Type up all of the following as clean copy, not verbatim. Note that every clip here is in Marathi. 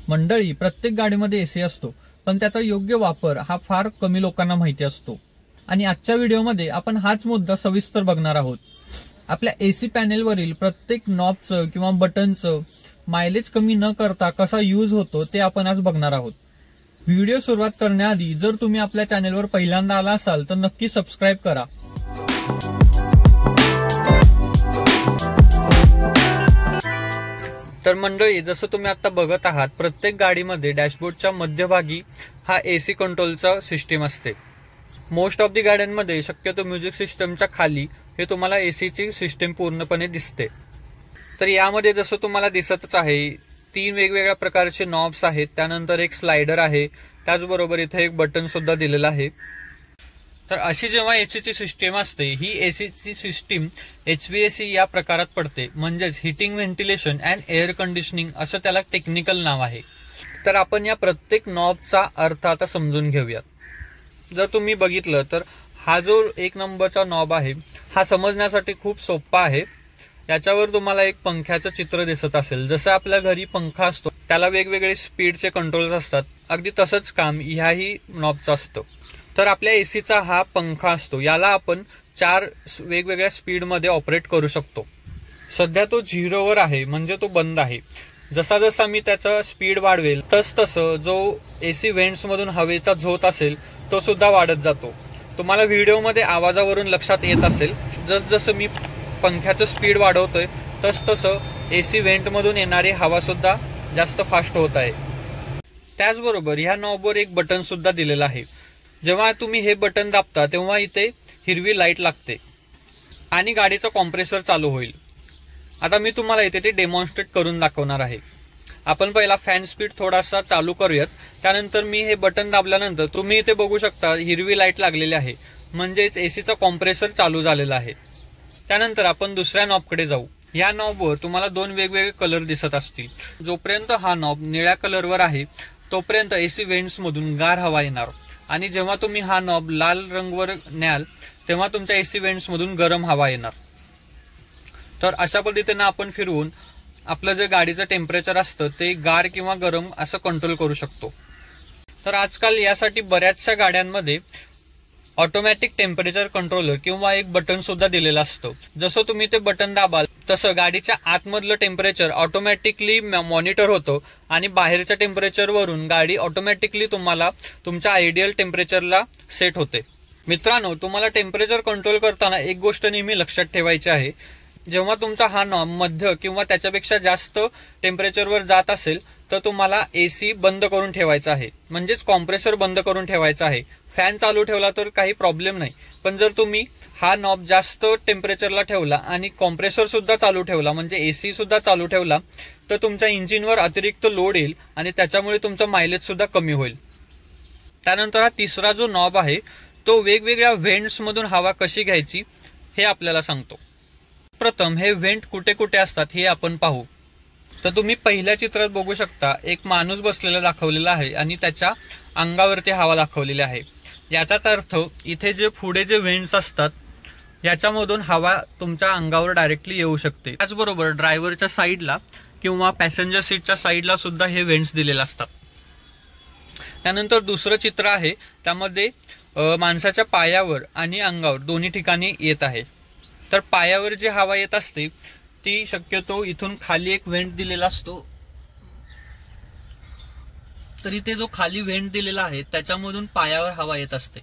मंडळी, प्रत्येक गाडीमध्ये एसी असतो, पण त्याचा योग्य वापर हा फार कमी लोकांना माहिती असतो. आणि आजच्या व्हिडिओमध्ये आपण हाच मुद्दा सविस्तर बघणार आहोत. आपल्या एसी पॅनेलवरील प्रत्येक नॉबचं किंवा बटनचं मायलेज कमी न करता कसा यूज होतो ते आपण आज बघणार आहोत. व्हिडिओ सुरुवात करण्याआधी जर तुम्ही आपल्या चॅनेलवर पहिल्यांदा आला असाल तर नक्की सबस्क्राईब करा. तर मंडळी, जसं तुम्ही आता बघत आहात, प्रत्येक गाडीमध्ये डॅशबोर्डच्या मध्यभागी हा एसी कंट्रोलचा सिस्टीम असते. मोस्ट ऑफ दी गाड्यांमध्ये शक्यतो म्युझिक सिस्टमच्या खाली हे तुम्हाला एसीची सिस्टीम पूर्णपणे दिसते. तर यामध्ये जसं तुम्हाला दिसतच आहे, 3 वेगवेगळ्या प्रकारचे नॉब्स आहेत, त्यानंतर एक स्लायडर आहे, त्याचबरोबर इथे एक बटन सुद्धा दिलेलं आहे. तर अशी जेव्हा एसीची सिस्टीम असते, ही एसीची सिस्टीम HVAC या प्रकारात पडते, म्हणजेच heating, ventilation and air conditioning असं त्याला टेक्निकल नाव आहे. तर आपण या प्रत्येक नॉबचा अर्थ आता समजून घेऊयात. जर तुम्ही बघितलं तर हा जो 1 नंबरचा नॉब आहे हा समजण्यासाठी खूप सोपा आहे. याच्यावर तुम्हाला एक पंख्याचं चित्र दिसत असेल. जसं आपल्या घरी पंखा असतो त्याला वेगवेगळे स्पीडचे कंट्रोल्स असतात, अगदी तसंच काम ह्याही नॉबचं असतं. तर आपल्या एसीचा हा पंखा असतो, याला आपण 4 वेगवेगळ्या स्पीडमध्ये ऑपरेट करू शकतो. सध्या तो 0वर आहे, म्हणजे तो बंद आहे. जसा जसा मी त्याचा स्पीड वाढवेल तसं जो एसी व्हेंट्समधून हवेचा झोत असेल तो सुद्धा वाढत जातो. तुम्हाला व्हिडिओमध्ये आवाजावरून लक्षात येत असेल, जसजसं मी पंख्याचं स्पीड वाढवतोय तसं एसी व्हेंटमधून येणारी हवा सुद्धा जास्त फास्ट होत आहे. त्याचबरोबर ह्या नॉबवर एक बटन सुद्धा दिलेलं आहे. जेव्हा तुम्ही हे बटन दाबता तेव्हा इथे हिरवी लाईट लागते आणि गाडीचा कॉम्प्रेसर चालू होईल. आता मी तुम्हाला इथे ते डेमॉन्स्ट्रेट करून दाखवणार आहे. आपण पहिला फॅन स्पीड थोडासा चालू करूयात. त्यानंतर मी हे बटन दाबल्यानंतर तुम्ही इथे बघू शकता हिरवी लाईट लागलेली आहे, म्हणजेच एसीचा कॉम्प्रेसर चालू झालेला आहे. त्यानंतर आपण दुसऱ्या नॉबकडे जाऊ. या नॉबवर तुम्हाला 2 वेगवेगळे कलर दिसत असतील. जोपर्यंत हा नॉब निळ्या कलरवर आहे तोपर्यंत एसी व्हेंट्स मधून गार हवा येणार, आणि जेव्हा तुम्ही हा नॉब लाल रंगवर न्याल तेव्हा तुमच्या एसी व्हेंट्स मधून गरम हवा येणार. तर अशा पद्धतीने आपण फिरवून आपलं जे गाडीचं टेम्परेचर असतं ते गार किंवा गरम असं कंट्रोल करू शकतो. तर आजकाल यासाठी बऱ्याचशा गाड्यांमध्ये ऑटोमॅटिक टेम्परेचर कंट्रोलर किंवा एक बटन सुद्धा दिलेलं असतं. जसं तुम्ही ते बटन दाबाल तसं गाडीच्या आतमधलं टेम्परेचर ऑटोमॅटिकली मॉनिटर होतं आणि बाहेरच्या टेम्परेचरवरून गाडी ऑटोमॅटिकली तुम्हाला तुमच्या आयडियल टेम्परेचरला सेट होते. मित्रांनो, तुम्हाला टेम्परेचर कंट्रोल करताना एक गोष्ट नेहमी लक्षात ठेवायची आहे. जेव्हा तुमचा हा नॉब मध्य किंवा त्याच्यापेक्षा जास्त टेम्परेचरवर जात असेल तर तुम्हाला एसी बंद करून ठेवायचा आहे, म्हणजेच कॉम्प्रेसर बंद करून ठेवायचा आहे. फॅन चालू ठेवला तर काही प्रॉब्लेम नाही, पण जर तुम्ही हा नॉब जास्त टेम्परेचरला ठेवला आणि कॉम्प्रेसर सुद्धा चालू ठेवला, म्हणजे एसी सुद्धा चालू ठेवला, तर तुमच्या इंजिनवर अतिरिक्त लोड येईल आणि त्याच्यामुळे तुमचं मायलेज सुद्धा कमी होईल. त्यानंतर हा तिसरा जो नॉब आहे तो वेगवेगळ्या व्हेंट्स मधून हवा कशी घ्यायची हे आपल्याला सांगतो. प्रथम हे व्हेंट कुठे कुठे असतात हे आपण पाहू. तर तुम्ही पहिल्या चित्रात बघू शकता, एक माणूस बसलेला दाखवलेला आहे आणि त्याच्या अंगावरती हवा दाखवलेली आहे. याचाच अर्थ इथे जे पुढे जे व्हेंट्स असतात याच्यामधून हवा तुमच्या अंगावर डायरेक्टली येऊ शकते. त्याचबरोबर ड्रायव्हरच्या साईडला किंवा पॅसेंजर सीटच्या साईडला सुद्धा हे व्हेंट्स दिलेले असतात. त्यानंतर दुसरं चित्र आहे, त्यामध्ये माणसाच्या पायावर आणि अंगावर दोन्ही ठिकाणी येत आहे. तर पायावर जी हवा येत असते ती शक्यतो इथून खाली एक व्हेंट दिलेला असतो. तर इथे जो खाली व्हेंट दिलेला आहे त्याच्यामधून पायावर हवा येत असते.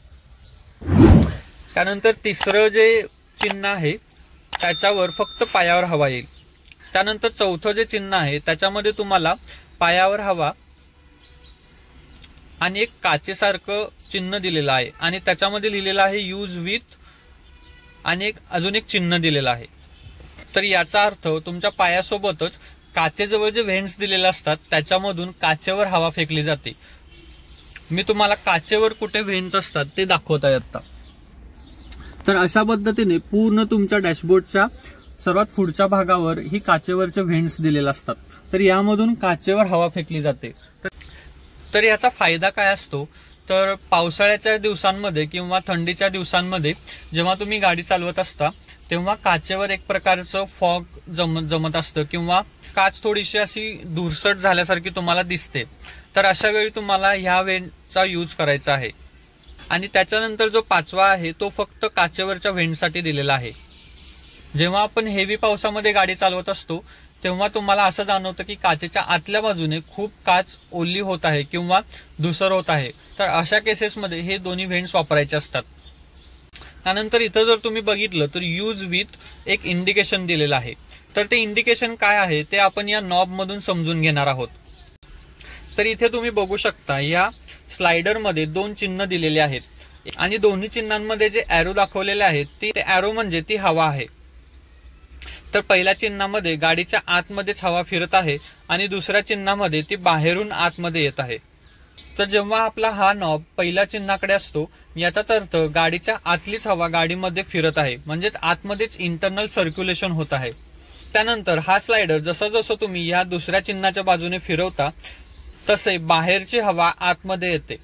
त्यानंतर तिसरं जे चिन्ह आहे त्याच्यावर फक्त पायावर हवा येईल. त्यानंतर चौथं जे चिन्ह आहे त्याच्यामध्ये तुम्हाला पायावर हवा आणि एक काचेसारखं चिन्ह दिलेलं आहे आणि त्याच्यामध्ये लिहिलेलं आहे यूज विथ आणि अजून एक चिन्ह दिलेलं आहे. तर याचा अर्थ तुमच्या पायासोबतच काचेजवळ जे व्हेंट्स दिलेले असतात त्याच्यामधून काचेवर हवा फेकली जाते. मी तुम्हाला काचेवर कुठे व्हेंट्स असतात ते दाखवत आहे आता. तर अशा पद्धतीने पूर्ण तुमच्या डॅशबोर्डच्या सर्वात पुढच्या भागावर ही काचेवरचे व्हेंट्स दिलेले असतात. तर यामधून काचेवर हवा फेकली जाते. तर याचा फायदा काय असतो, तर पावसाळ्याच्या दिवसांमध्ये किंवा थंडीच्या दिवसांमध्ये जेव्हा तुम्ही गाडी चालवत असता तेव्हा काचेवर एक प्रकारचं फॉग जमत असतं किंवा काच थोडीशी अशी धुरसट झाल्यासारखी तुम्हाला दिसते. तर अशा वेळी तुम्हाला ह्या व्हेंटचा यूज करायचा आहे. आणि त्याच्यानंतर जो 5वा आहे तो फक्त काचेवरच्या व्हेंटसाठी दिलेला आहे. जेव्हा आपण हेवी पावसामध्ये गाडी चालवत असतो तेव्हा तुम्हाला असं जाणवतं की काचेच्या आतल्या बाजूने खूप काच ओली होत आहे किंवा धुसर होत आहे. तर अशा केसेसमध्ये हे दोन्ही व्हेंट्स वापरायचे असतात. त्यानंतर इथं जर तुम्ही बघितलं तर यूज विथ एक इंडिकेशन दिलेलं आहे. तर ते इंडिकेशन काय आहे ते आपण या नॉब मधून समजून घेणार आहोत. तर इथे तुम्ही बघू शकता या स्लायडरमध्ये 2 चिन्ह दिलेले आहेत आणि दोन्ही चिन्हांमध्ये जे ॲरो दाखवलेले आहेत ते ॲरो म्हणजे ती हवा आहे. तर पहिल्या चिन्हामध्ये गाडीच्या आतमध्येच हवा फिरत आहे आणि दुसऱ्या चिन्हामध्ये ती बाहेरून आतमध्ये येत आहे. तर जेव्हा आपला हा नॉब पहिल्या चिन्हाकडे असतो याचाच अर्थ गाडीच्या आतलीच हवा गाडीमध्ये फिरत आहे, म्हणजेच आतमध्येच इंटरनल सर्क्युलेशन होत आहे. त्यानंतर हा स्लायडर जसं जसं तुम्ही या दुसऱ्या चिन्हाच्या बाजूने फिरवता तसे बाहेरची हवा आतमध्ये येते.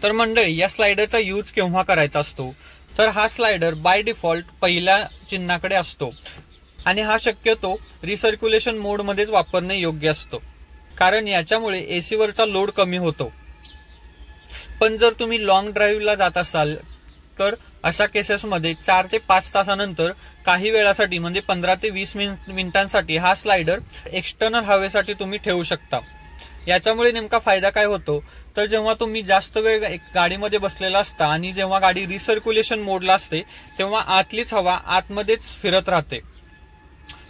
तर मंडळी, या स्लायडरचा यूज केव्हा करायचा असतो तर हा स्लायडर बाय डिफॉल्ट पहिल्या चिन्हाकडे असतो आणि हा शक्यतो रिसर्क्युलेशन मोडमध्येच वापरणे योग्य असतो, कारण याच्यामुळे एसी वरचा लोड कमी होतो. पण जर तुम्ही लॉंग ड्राईव्हला जात असाल तर अशा केसेसमध्ये 4 ते 5 तासानंतर काही वेळासाठी म्हणजे 15 ते 20 मिनिटांसाठी हा स्लायडर एक्सटर्नल हवेसाठी तुम्ही ठेवू शकता. याच्यामुळे नेमका फायदा काय होतो तर जेव्हा तुम्ही जास्त वेळ गाडीमध्ये बसलेला असता आणि जेव्हा गाडी रिसर्क्युलेशन मोडला असते तेव्हा आतलीच हवा आतमध्येच फिरत राहते.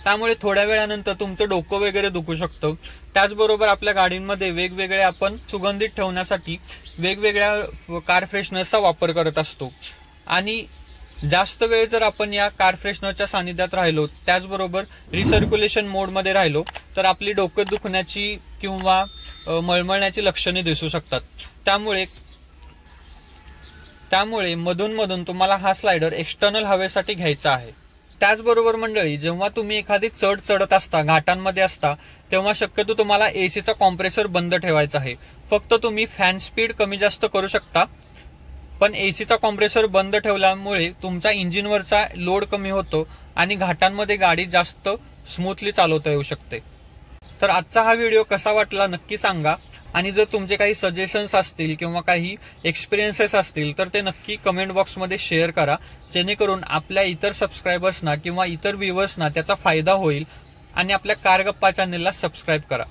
त्यामुळे थोड्या वेळानंतर तुमचं डोकं वगैरे दुखू शकतं. त्याचबरोबर आपल्या गाडींमध्ये वेगवेगळे आपण सुगंधित ठेवण्यासाठी वेगवेगळ्या कार फ्रेशनरचा वापर करत असतो आणि जास्त वेळ जर आपण या कार फ्रेशनरच्या सानिध्यात राहिलो, त्याचबरोबर रिसर्क्युलेशन मोडमध्ये राहिलो तर आपली डोकं दुखण्याची किंवा मळमळण्याची लक्षणे दिसू शकतात. त्यामुळे मधून तुम्हाला हा स्लायडर एक्सटर्नल हवेसाठी घ्यायचा आहे. त्याचबरोबर मंडळी, जेव्हा तुम्ही एखादी चढ चढत असता, घाटांमध्ये असता, तेव्हा शक्यतो तुम्हाला एसीचा कॉम्प्रेसर बंद ठेवायचा आहे. फक्त तुम्ही फॅन स्पीड कमी जास्त करू शकता, पण एसीचा कॉम्प्रेसर बंद ठेवल्यामुळे तुमचा इंजिनवरचा लोड कमी होतो आणि घाटांमध्ये गाडी जास्त स्मूथली चालवता येऊ शकते. तर आजचा हा व्हिडिओ कसा वाटला नक्की सांगा आणि जर तुमचे काही सजेशन्स असतील किंवा काही एक्सपिरियन्सेस असतील तर ते नक्की कमेंट बॉक्समध्ये शेअर करा, जेणेकरून आपल्या इतर सबस्क्रायबर्सना किंवा इतर व्ह्युअर्सना त्याचा फायदा होईल. आणि आपल्या कार गप्पा चॅनेलला सबस्क्राईब करा.